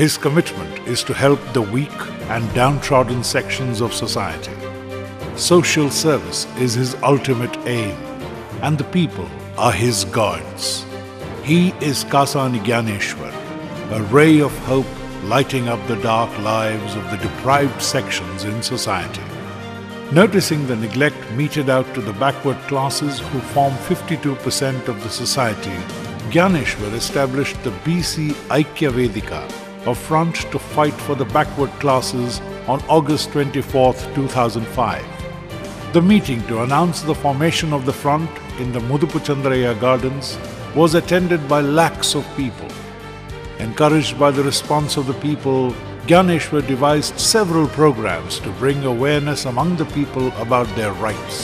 His commitment is to help the weak and downtrodden sections of society. Social service is his ultimate aim, and the people are his gods. He is Kasani Gyaneshwar, a ray of hope lighting up the dark lives of the deprived sections in society. Noticing the neglect meted out to the backward classes who form 52% of the society, Gyaneshwar established the BC Aikya Vedika, a front to fight for the backward classes on August 24, 2005. The meeting to announce the formation of the front in the Mudupu Chandraya Gardens was attended by lakhs of people. Encouraged by the response of the people, Gyaneshwar devised several programs to bring awareness among the people about their rights.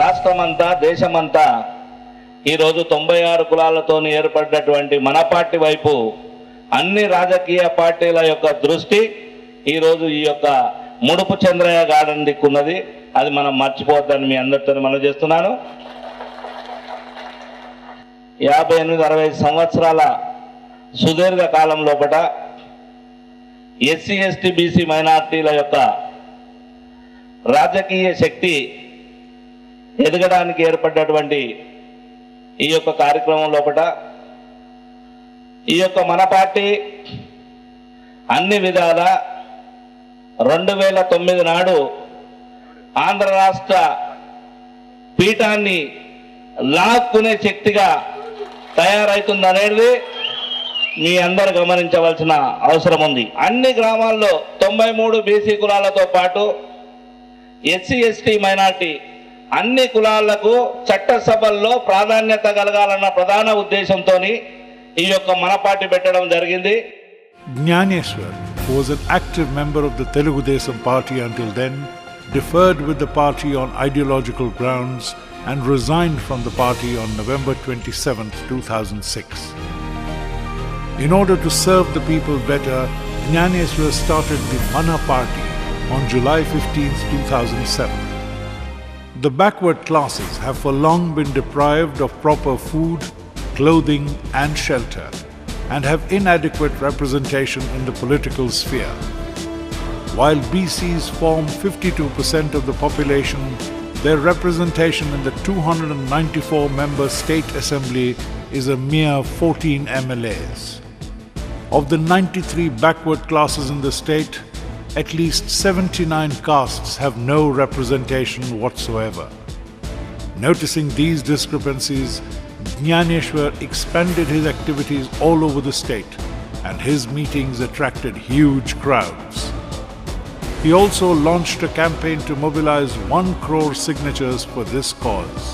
రాష్ట్రమంతా దేశమంతా ఈ రోజు 96 కులాలతోని ఏర్పడినటువంటి మన party వైపు అన్ని రాజకీయ పార్టీల యొక్క దృష్టి ఈ రోజు ఈ యొక్క ముడుపు చంద్రయ్య గార్డెన్ దిక్కున్నది. అది మనం మర్చిపోవద్దని మీ అందరితో మనం చేస్తున్నాను. 58-60 సంవత్సరాల సుదీర్ఘ కాలం లోపల ఎస్సీ ఎస్టీ బీసీ మైనార్టీల యొక్క రాజకీయ శక్తి ఎదగడానికి ఏర్పడినటువంటి ఈ యొక్క కార్యక్రమం లోపల ఈ యొక్క మన పార్టీ అన్ని విధాల 2009 నాడు ఆంధ్ర రాష్ట్ర పీఠాన్ని లాక్కునే శక్తిగా తయారైతుందనేది మీ అందరూ గమనించవలసిన అవసరం ఉంది. అన్ని గ్రామాల్లో 93 బీసీ కులాలతో పాటు ఎస్సీ ఎస్టీ మైనార్టీ అన్ని కులాలకు చట్టసభల్లో ప్రాధాన్యత కలగాలన్న ప్రధాన ఉద్దేశంతో ఈ యొక్క మన పార్టీ పెట్టడం జరిగింది. Gyaneshwar, who was an active member of the Telugu Desam party until then, differed with the party on ideological grounds and resigned from the party on November 27, 2006. In order to serve the people better, Gyaneshwar started the Mana Party on July 15, 2007. The backward classes have for long been deprived of proper food, clothing and shelter, and have inadequate representation in the political sphere. While BCs form 52% of the population, their representation in the 294-member State Assembly is a mere 14 MLAs. Of the 93 backward classes in the state, at least 79 castes have no representation whatsoever. Noticing these discrepancies, Gyaneshwar expanded his activities all over the state, and his meetings attracted huge crowds. He also launched a campaign to mobilize 1 crore signatures for this cause.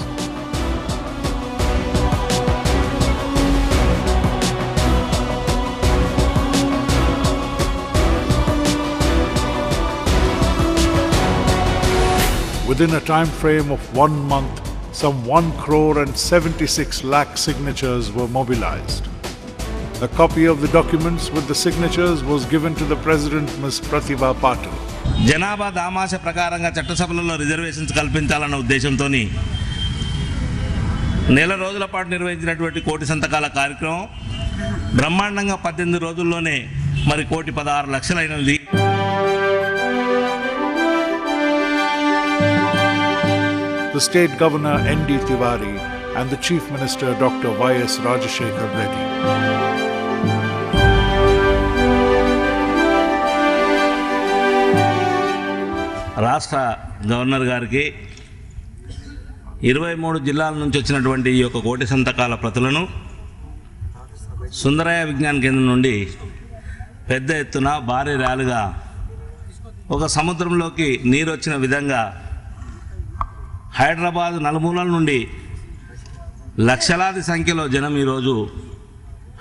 Within a time frame of 1 month, some 1 crore and 76 lakh signatures were mobilized. A copy of the documents with the signatures was given to the President, Ms. Pratibha Patil. జనాభా దామాష ప్రకారంగా చట్టసభలలో reservations కల్పించాలన్న ఉద్దేశంతో నెల రోజుల పాటు నిర్వహించినటువంటి కోటి సంతకాల కార్యక్రమం బ్రహ్మాండంగా 18 రోజుల్లోనే మరి 1,16,00,000 The State Governor N.D. Tiwari and the Chief Minister Dr. Y.S. Rajashekhar Reddy. రాష్ట్ర గవర్నర్ గారికి 23 జిల్లాల నుంచి వచ్చినటువంటి ఈ యొక్క కోటి సంతకాల ప్రతులను సుందరయ్య విజ్ఞాన కేంద్రం నుండి పెద్ద ఎత్తున భారీ ర్యాలీగా ఒక సముద్రంలోకి నీరు వచ్చిన విధంగా హైదరాబాద్ నలుమూలల నుండి లక్షలాది సంఖ్యలో జనం ఈరోజు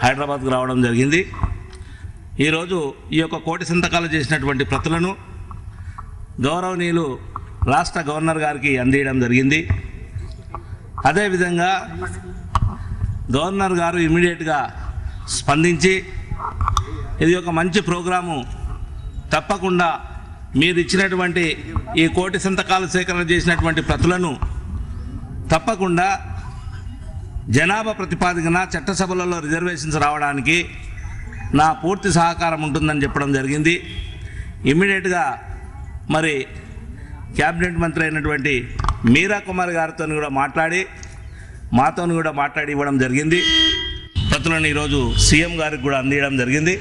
హైదరాబాద్కు రావడం జరిగింది. ఈరోజు ఈ యొక్క కోటి సంతకాలు చేసినటువంటి ప్రతులను గౌరవనీయులు రాష్ట్ర గవర్నర్ గారికి అందించడం జరిగింది. అదేవిధంగా గవర్నర్ గారు ఇమ్మీడియట్గా స్పందించి ఇది ఒక మంచి ప్రోగ్రాము, తప్పకుండా మీరు ఇచ్చినటువంటి ఈ కోటి సంతకాలు సేకరణ చేసినటువంటి ప్రతులను తప్పకుండా జనాభా ప్రతిపాదికన చట్టసభలలో రిజర్వేషన్స్ రావడానికి నా పూర్తి సహకారం ఉంటుందని చెప్పడం జరిగింది. ఇమ్మీడియట్గా మరి క్యాబినెట్ మంత్రి అయినటువంటి మీరా కుమార్ గారితో కూడా మాతో కూడా మాట్లాడి ఇవ్వడం జరిగింది. ప్రతులను ఈరోజు సీఎం గారికి కూడా అందించడం జరిగింది.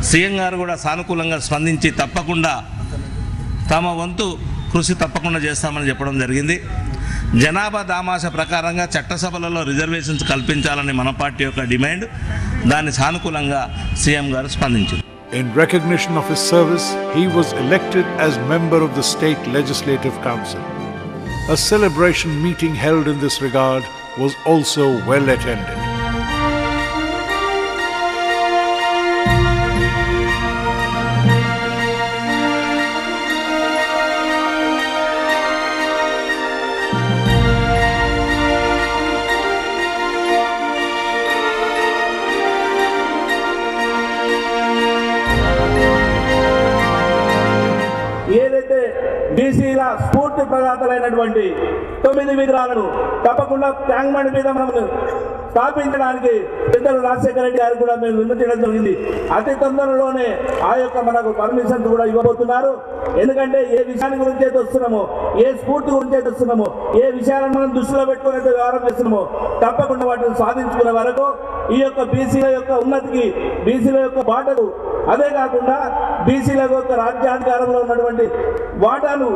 సీఎం గారు కూడా సానుకూలంగా స్పందించి తప్పకుండా తమ వంతు కృషి తప్పకుండా చేస్తామని చెప్పడం జరిగింది. జనాభా దామాష ప్రకారంగా చట్టసభలలో రిజర్వేషన్స్ కల్పించాలని మన పార్టీ యొక్క డిమాండ్, దాన్ని సానుకూలంగా సీఎం గారు స్పందించారు. In recognition of his service, he was elected as member of the State Legislative Council. A celebration meeting held in this regard was also well attended. ఏదైతే బీసీల స్ఫూర్తి ప్రదాతలైనటువంటి 9 విగ్రహాలను తప్పకుండా ట్యాంక్ బండ్ మీద మనం స్థాపించడానికి పెద్దలు రాజశేఖర రెడ్డి గారు కూడా మేము విన్నతించడం జరిగింది. అతి తొందరలోనే ఆ యొక్క మనకు పర్మిషన్స్ కూడా ఇవ్వబోతున్నారు. ఎందుకంటే ఏ విషయాన్ని గురించి అయితే వస్తున్నామో, ఏ స్ఫూర్తి గురించి అయితే వస్తున్నామో, ఏ విషయాలను మనం దృష్టిలో పెట్టుకుని అయితే వ్యవహారం చేస్తున్నామో తప్పకుండా వాటిని సాధించుకునే వరకు ఈ యొక్క బీసీల యొక్క ఉన్నతికి, బీసీల యొక్క బాటకు, అదే కాకుండా బీసీల యొక్క రాజ్యాధికారంలో ఉన్నటువంటి వాటాను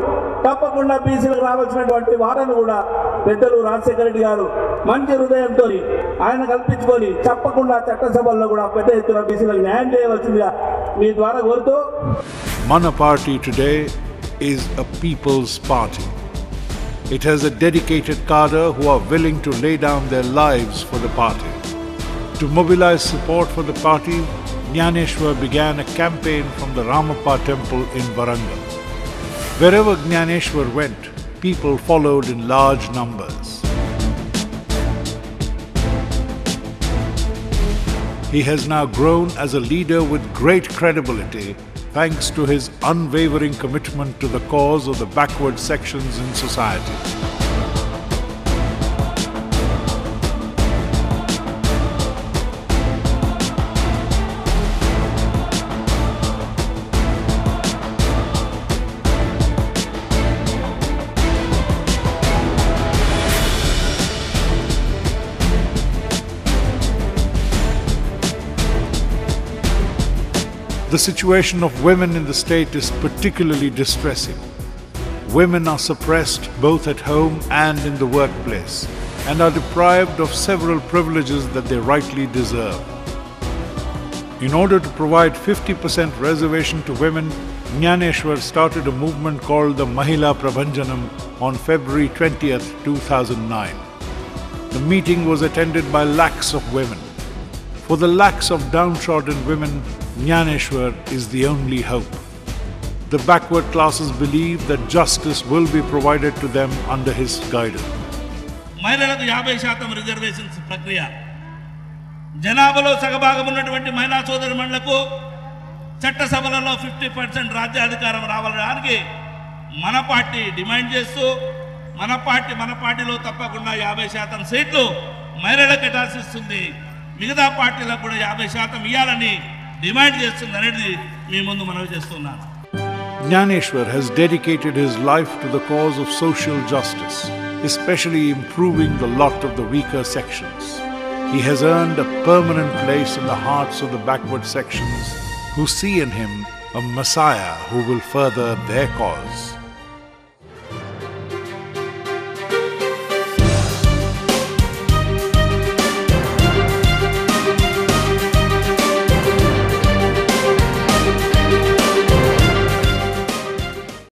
తప్పకుండా బీసీలకు రావాల్సినటువంటి వాటాను కూడా పెద్దలు రాజశేఖర రెడ్డి గారు మంచి హృదయంతో ఆయన కల్పించుకొని తప్పకుండా చట్టసభల్లో కూడా పెద్ద ఎత్తున బీసీలకు న్యాయం చేయవలసిందిగా మీ ద్వారా కోరుతూ, Mana Party today is a people's party. It has a dedicated cadre who are willing to lay down their lives for the party. To mobilize support for the party, Jnaneshwar began a campaign from the Ramappa temple in Warangal. Wherever Jnaneshwar went, people followed in large numbers. He has now grown as a leader with great credibility thanks to his unwavering commitment to the cause of the backward sections in society. The situation of women in the state is particularly distressing. Women are suppressed both at home and in the workplace and are deprived of several privileges that they rightly deserve. In order to provide 50% reservation to women, Jnaneshwar started a movement called the Mahila Prabhanjanam on February 20th, 2009. The meeting was attended by lakhs of women. For the lakhs of downtrodden women, Jnaneshwar is the only hope. The backward classes believe that justice will be provided to them under his guidance. మహిళలకు 50% reservations ప్రక్రియ, జనాభాలో సగభాగం ఉన్నటువంటి మహిళా సోదరిమణులకు చట్టసభలలో 50% రాజ్యాధికారం రావడానికి మన party demand చేస్తూ, మన పార్టీలో తప్పకుండా 50% సీట్లు మహిళలకు కేటాయిస్తుంది, మిగతా పార్టీలకు కూడా 50% ఇవ్వాలని డిమాండ్ చేస్తుంది అనేది మీ ముందు మనవి చేస్తున్నాను. Jnaneshwar has dedicated his life to the cause of social justice, especially improving the lot of the weaker sections. He has earned a permanent place in the hearts of the backward sections who see in him a messiah who will further their cause.